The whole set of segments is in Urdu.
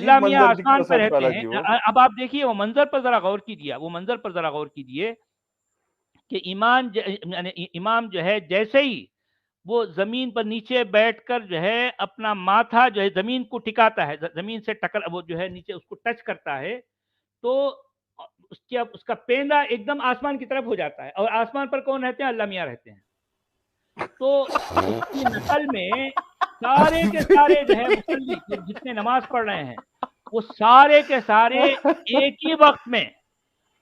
اللہ میاں منظر آسمان دکھتا پر سب رہتے والا ہیں. جی وہ. اب آپ دیکھیے وہ منظر پر ذرا غور کیجیے, وہ منظر پر ذرا غور کیجیے کہ امام جو ہے جیسے ہی وہ زمین پر نیچے بیٹھ کر جو ہے اپنا ماتھا جو ہے زمین کو ٹکاتا ہے, زمین سے ٹکر وہ جو ہے نیچے اس کو ٹچ کرتا ہے, تو اس کا پیندا ایک دم آسمان کی طرف ہو جاتا ہے. اور آسمان پر کون رہتے ہیں؟ اللہ میاں رہتے ہیں. تو اس کی نقل میں سارے کے سارے جو ہے مصلی جتنے نماز پڑھ رہے ہیں وہ سارے کے سارے ایک ہی وقت میں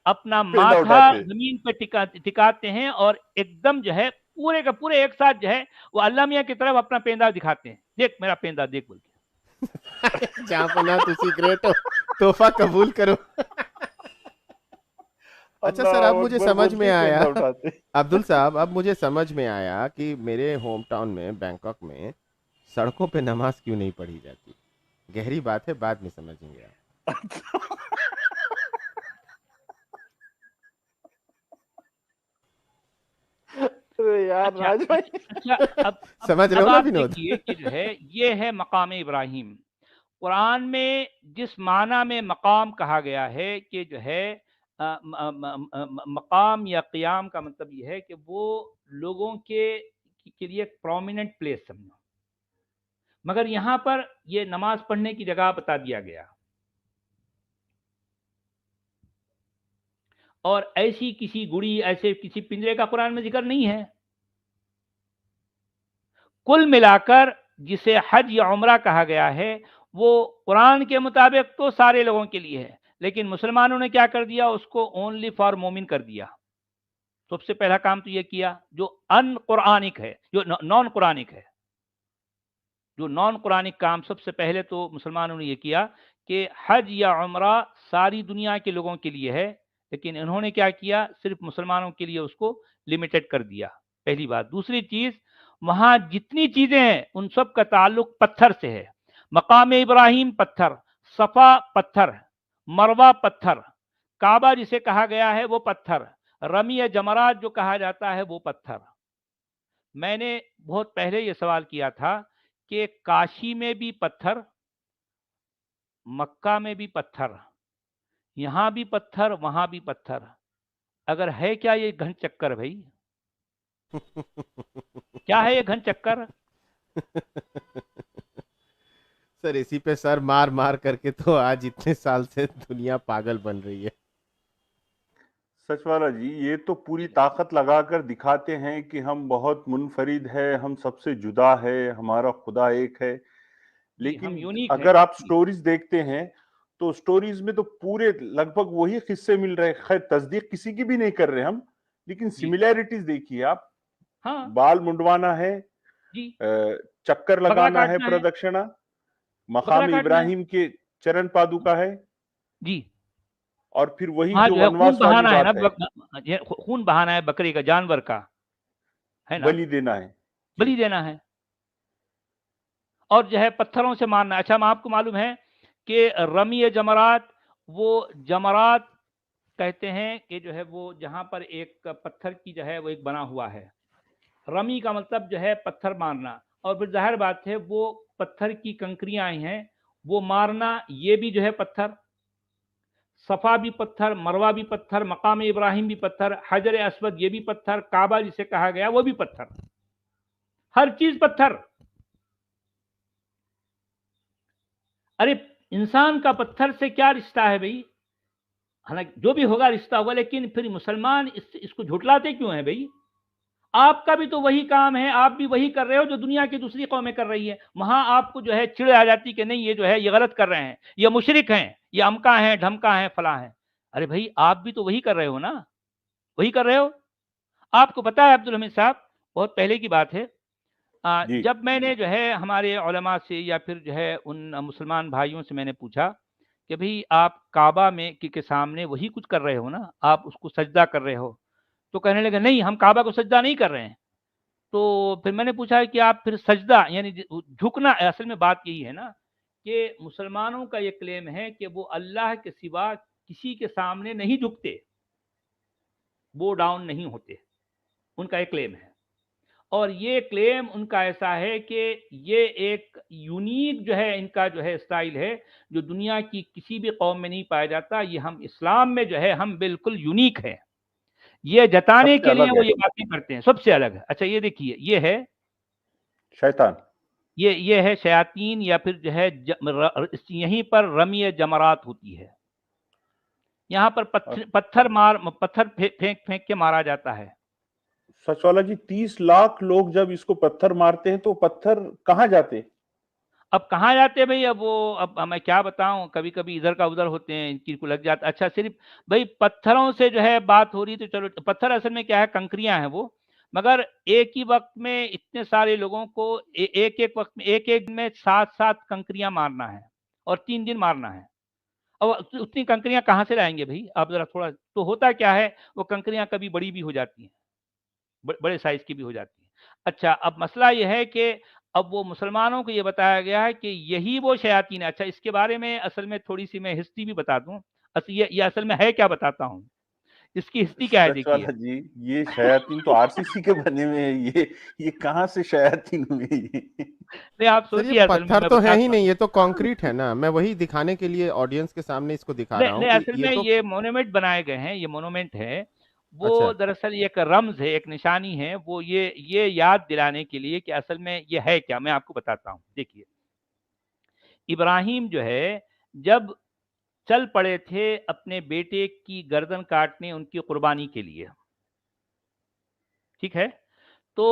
اپنا پیندا ماتھا اٹھاتے. زمین پہ ٹکاتے ہیں اور ایک دم جو ہے پورے کا پورے ایک ساتھ جو ہے وہ اللہ میاں کی طرف اپنا پیندا دکھاتے ہیں. دیکھ میرا پیندا دیکھ بول کے. جہاں پناہ تسی گریٹ ہو, تحفہ قبول کرو. اچھا سر, اب مجھے سمجھ میں آیا عبدل صاحب, اب مجھے سمجھ میں آیا کہ میرے ہوم ٹاؤن میں بینکاک میں سڑکوں پہ نماز کیوں نہیں پڑھی جاتی. گہری بات ہے, بعد میں سمجھیں گے آپ. سمجھ رہے ہو نا آپ ونود؟ دیکھیے کہ جو ہے یہ ہے مقام ابراہیم. قرآن میں جس معنی میں مقام کہا گیا ہے کہ جو ہے مقام یا قیام کا مطلب یہ ہے کہ وہ لوگوں کے لیے ایک پرومیننٹ پلیس سمجھو, مگر یہاں پر یہ نماز پڑھنے کی جگہ بتا دیا گیا. اور ایسی کسی گڑی ایسے کسی پنجرے کا قرآن میں ذکر نہیں ہے. کل ملا کر جسے حج یا عمرہ کہا گیا ہے وہ قرآن کے مطابق تو سارے لوگوں کے لیے ہے, لیکن مسلمانوں نے کیا کر دیا, اس کو اونلی فار مومن کر دیا. سب سے پہلا کام تو یہ کیا جو ان قرآنک ہے, جو نان قرآنک ہے, جو نان قرآنک کام سب سے پہلے تو مسلمانوں نے یہ کیا کہ حج یا عمرہ ساری دنیا کے لوگوں کے لیے ہے, لیکن انہوں نے کیا کیا, صرف مسلمانوں کے لیے اس کو لمیٹڈ کر دیا. پہلی بات. دوسری چیز, وہاں جتنی چیزیں ہیں ان سب کا تعلق پتھر سے ہے. مقام ابراہیم پتھر, صفا پتھر, مروہ پتھر, کعبہ جسے کہا گیا ہے وہ پتھر, رمی جمرات جو کہا جاتا ہے وہ پتھر. میں نے بہت پہلے یہ سوال کیا تھا کہ کاشی میں بھی پتھر, مکہ میں بھی پتھر, یہاں بھی پتھر, وہاں بھی پتھر, اگر ہے کیا یہ گھن چکر بھائی؟ کیا ہے یہ گھن چکر؟ سر اسی پہ سر مار مار کر کے تو آج اتنے سال سے دنیا پاگل بن رہی ہے. سچ والا جی, یہ تو پوری طاقت لگا کر دکھاتے ہیں کہ ہم بہت منفرد ہے, ہم سب سے جدا ہے, ہمارا خدا ایک ہے. ہم لیکن یونیک ہیں. اگر آپ سٹوریز دیکھتے ہیں تو سٹوریز میں تو پورے لگ بھگ وہی قصے مل رہے. خیر تصدیق کسی کی بھی نہیں کر رہے ہم, لیکن سملیرٹیز دیکھیے آپ. ہاں بال منڈوانا ہے, جی, چکر بکرا لگانا ہے, کاٹنا ہے, پردکشنا, بکرا مقام کاٹنا ہے. ابراہیم کے چرن پادوکا ہے, جی, اور پھر وہی وہاں جو جو ہے خون ونواس والی بہانا ہے بات ہے, نا, خون بہانا ہے بکری کا, جانور کا ہے نا, بلی دینا ہے. بلی دینا ہے, اور جو ہے پتھروں سے مارنا. اچھا, ہم آپ کو معلوم ہے کہ رمی جمرات, وہ جمرات کہتے ہیں کہ جو ہے وہ جہاں پر ایک پتھر کی جو ہے وہ ایک بنا ہوا ہے. رمی کا مطلب جو ہے پتھر مارنا, اور پھر ظاہر بات ہے وہ پتھر کی کنکریاں ہیں وہ مارنا, یہ بھی جو ہے پتھر. صفا بھی پتھر, مروہ بھی پتھر, مقام ابراہیم بھی پتھر, حجر اسود یہ بھی پتھر, کعبہ جسے کہا گیا وہ بھی پتھر, ہر چیز پتھر. ارے انسان کا پتھر سے کیا رشتہ ہے بھائی؟ حالانکہ جو بھی ہوگا رشتہ ہوگا, لیکن پھر مسلمان اس کو جھٹلاتے کیوں ہیں بھائی؟ آپ کا بھی تو وہی کام ہے, آپ بھی وہی کر رہے ہو جو دنیا کی دوسری قومیں کر رہی ہے. وہاں آپ کو جو ہے چڑ آ جاتی کہ نہیں یہ جو ہے یہ غلط کر رہے ہیں, یہ مشرک ہیں, یہ امکا ہیں, ڈھمکا ہیں, فلاں ہیں. ارے بھائی آپ بھی تو وہی کر رہے ہو نا, وہی کر رہے ہو. آپ کو پتا ہے عبدالحمید صاحب, بہت پہلے کی بات ہے, جی جب میں نے جو ہے ہمارے علماء سے یا پھر جو ہے ان مسلمان بھائیوں سے میں نے پوچھا کہ بھئی آپ کعبہ میں کے سامنے وہی کچھ کر رہے ہو نا, آپ اس کو سجدہ کر رہے ہو, تو کہنے لگے نہیں ہم کعبہ کو سجدہ نہیں کر رہے ہیں. تو پھر میں نے پوچھا کہ آپ پھر سجدہ یعنی جھکنا, اصل میں بات یہی ہے نا کہ مسلمانوں کا یہ کلیم ہے کہ وہ اللہ کے سوا کسی کے سامنے نہیں جھکتے, بو ڈاؤن نہیں ہوتے, ان کا ایک کلیم ہے. اور یہ کلیم ان کا ایسا ہے کہ یہ ایک یونیک جو ہے ان کا جو ہے اسٹائل ہے جو دنیا کی کسی بھی قوم میں نہیں پایا جاتا. یہ ہم اسلام میں جو ہے ہم بالکل یونیک ہے. یہ جتانے کے لیے وہ یہ باتیں کرتے ہیں سب سے الگ ہے. اچھا یہ دیکھیے یہ ہے شیطان, یہ ہے شیاطین, یا پھر جو ہے یہیں پر رمی جمرات ہوتی ہے. یہاں پر پتھر پھینک کے مارا جاتا ہے. سچ والا جی 30 لاکھ لوگ جب اس کو پتھر مارتے ہیں تو پتھر کہاں جاتے؟ اب کہاں جاتے بھائی؟ اب میں کیا بتاؤں, کبھی کبھی ادھر کا ادھر ہوتے ہیں, ان کی کو لگ جاتا. اچھا صرف بھائی پتھروں سے جو ہے بات ہو رہی تو چلو, پتھر اصل میں کیا ہے, کنکریاں ہیں وہ, مگر ایک ہی وقت میں اتنے سارے لوگوں کو ایک وقت میں ایک دن میں 7 کنکریاں مارنا ہے اور 3 دن مارنا ہے. اور اتنی کنکریاں کہاں سے لائیں گے بھائی آپ ذرا تھوڑا. تو ہوتا کیا ہے, وہ کنکریاں کبھی بڑی بھی ہو جاتی ہیں, بڑے سائز کی بھی ہو جاتی ہیں. اچھا اب مسئلہ یہ ہے کہ اب وہ مسلمانوں کو یہ بتایا گیا ہے کہ یہی وہ شیاطین ہے. اچھا اس کے بارے میں اصل میں تھوڑی سی میں ہسٹری بھی بتا دوں. یہ اصل میں ہے کیا بتاتا ہوں, اس کی ہسٹری کیا ہے دیکھیے. جی یہ شیاطین تو RCC کے بنے ہوئے ہیں, یہ کہاں سے شیاطین ہوئے؟ نہیں آپ سوچیے, پتھر تو ہے ہی نہیں, یہ تو کانکریٹ ہے نا. میں وہی دکھانے کے لیے آڈینس کے سامنے اس کو دکھا رہا ہوں. اصل میں یہ مونومنٹ بنائے گئے ہیں, یہ مونومنٹ ہے وہ اچھا. دراصل ایک رمز ہے, ایک نشانی ہے, وہ یہ یاد دلانے کے لیے کہ اصل میں یہ ہے کیا. میں آپ کو بتاتا ہوں. دیکھیے ابراہیم جو ہے جب چل پڑے تھے اپنے بیٹے کی گردن کاٹنے ان کی قربانی کے لیے, ٹھیک ہے, تو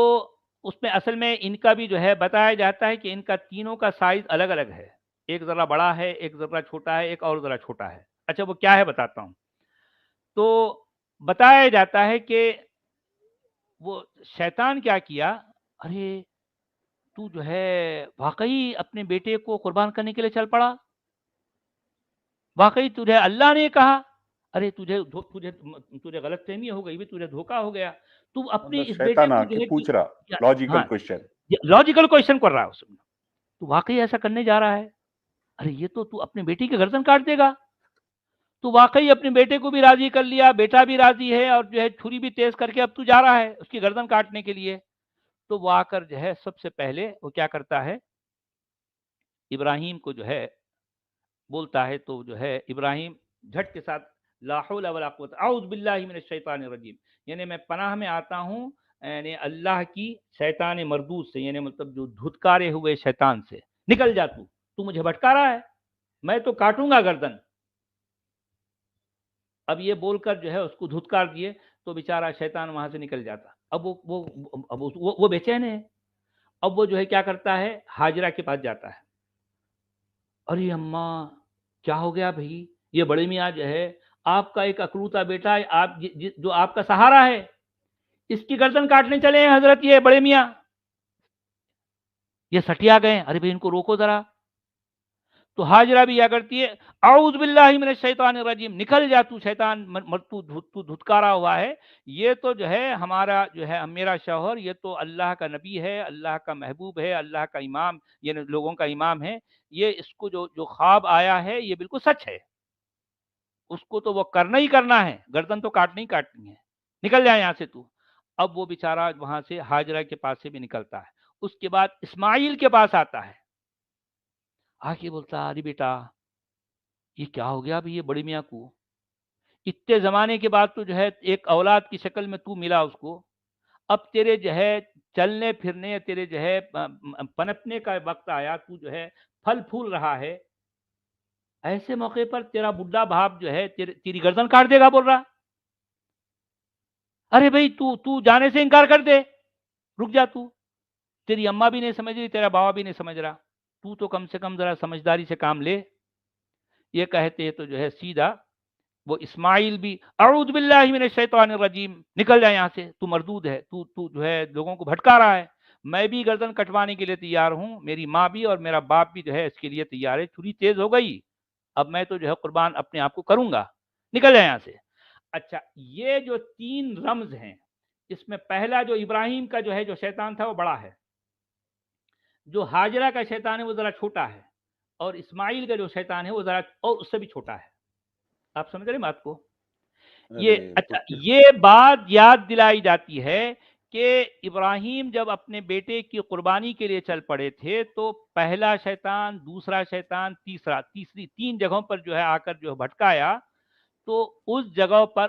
اس میں اصل میں ان کا بھی جو ہے بتایا جاتا ہے کہ ان کا تینوں کا سائز الگ الگ ہے. ایک ذرا بڑا ہے, ایک ذرا چھوٹا ہے, ایک اور ذرا چھوٹا ہے. اچھا وہ کیا ہے بتاتا ہوں. تو بتایا جاتا ہے کہ وہ شیطان کیا کیا, ارے تو جو ہے واقعی اپنے بیٹے کو قربان کرنے کے لیے چل پڑا, واقعی تجھے اللہ نے کہا, ارے تجھے غلط فہمی ہو گئی, تجھے دھوکا ہو گیا, تو اپنے اس بیٹے کو جو ہے پوچھ رہا لاجیکل کوشچن کر رہا ہے اس میں, تو واقعی ایسا کرنے جا رہا ہے, ارے یہ تو اپنے بیٹی کی گردن کاٹ دے گا. تو واقعی اپنے بیٹے کو بھی راضی کر لیا, بیٹا بھی راضی ہے, اور جو ہے چھری بھی تیز کر کے اب تو جا رہا ہے اس کی گردن کاٹنے کے لیے. تو وہ آ کر جو ہے سب سے پہلے وہ کیا کرتا ہے, ابراہیم کو جو ہے بولتا ہے. تو جو ہے ابراہیم جھٹ کے ساتھ لا حول ولا قوت اعوذ باللہ من الشیطان الرجیم, یعنی میں پناہ میں آتا ہوں یعنی اللہ کی شیطان مردود سے, یعنی مطلب جو دھتکارے ہوئے شیطان سے. نکل جا, تو مجھے بھٹکا رہا ہے, میں تو کاٹوں گا گردن. اب یہ بول کر جو ہے اس کو دھتکار دیے تو بیچارہ شیطان وہاں سے نکل جاتا. اب وہ بے چین ہے. اب وہ جو ہے کیا کرتا ہے, ہاجرہ کے پاس جاتا ہے. ارے اماں کیا ہو گیا بھائی, یہ بڑے میاں جو ہے آپ کا ایک اکلوتا بیٹا ہے, آپ جو آپ کا سہارا ہے, اس کی گردن کاٹنے چلے ہیں حضرت یہ بڑے میاں. یہ سٹیا گئے, ارے بھائی ان کو روکو ذرا. تو ہاجرہ بھی کیا کرتی ہے, اعوذ باللہ من الشیطان الرجیم, نکل جا تو شیطان, تو دھتکارا ہوا ہے. یہ تو جو ہے ہمارا جو ہے میرا شوہر, یہ تو اللہ کا نبی ہے, اللہ کا محبوب ہے, اللہ کا امام, یعنی لوگوں کا امام ہے. یہ اس کو جو خواب آیا ہے یہ بالکل سچ ہے, اس کو تو وہ کرنا ہی کرنا ہے, گردن تو کاٹنی ہی کاٹنی ہے, نکل جائے یہاں سے تو. اب وہ بیچارہ وہاں سے ہاجرہ کے پاس سے بھی نکلتا ہے. اس کے بعد اسماعیل کے پاس آتا ہے, آ کے بولتا ارے بیٹا یہ کیا ہو گیا بھی یہ بڑے میاں کو, اتنے زمانے کے بعد تو جو ہے ایک اولاد کی شکل میں تو ملا اس کو, اب تیرے جو ہے چلنے پھرنے, تیرے جو ہے پنپنے کا وقت آیا, تو جو ہے پھل پھول رہا ہے, ایسے موقع پر تیرا بڈھا باپ جو ہے تیری گردن کاٹ دے گا بول رہا. ارے بھائی تو جانے سے انکار کر دے, رک جا, تو تیری اماں بھی نہیں سمجھ رہی, تیرا بابا بھی نہیں سمجھ رہا, تو کم سے کم ذرا سمجھداری سے کام لے. یہ کہتے ہیں تو جو ہے سیدھا وہ اسماعیل بھی اعوذ باللہ من الشیطان الرجیم, نکل جائے یہاں سے, تو مردود ہے, تو جو ہے لوگوں کو بھٹکا رہا ہے. میں بھی گردن کٹوانے کے لیے تیار ہوں, میری ماں بھی اور میرا باپ بھی جو ہے اس کے لیے تیار ہے. چھری تیز ہو گئی, اب میں تو جو ہے قربان اپنے آپ کو کروں گا, نکل جائے یہاں سے. اچھا یہ جو 3 رمز ہیں, اس میں پہلا جو ابراہیم کا جو ہے جو شیطان تھا وہ بڑا ہے, جو ہاجرہ کا شیطان ہے وہ ذرا چھوٹا ہے, اور اسماعیل کا جو شیطان ہے وہ ذرا اور اس سے بھی چھوٹا ہے. آپ سمجھ رہے ہیں بات کو. یہ اچھا یہ بات یاد دلائی جاتی ہے کہ ابراہیم جب اپنے بیٹے کی قربانی کے لیے چل پڑے تھے تو پہلا شیطان، دوسرا شیطان، تیسری 3 جگہوں پر جو ہے آ کر جو بھٹکایا، تو اس جگہ پر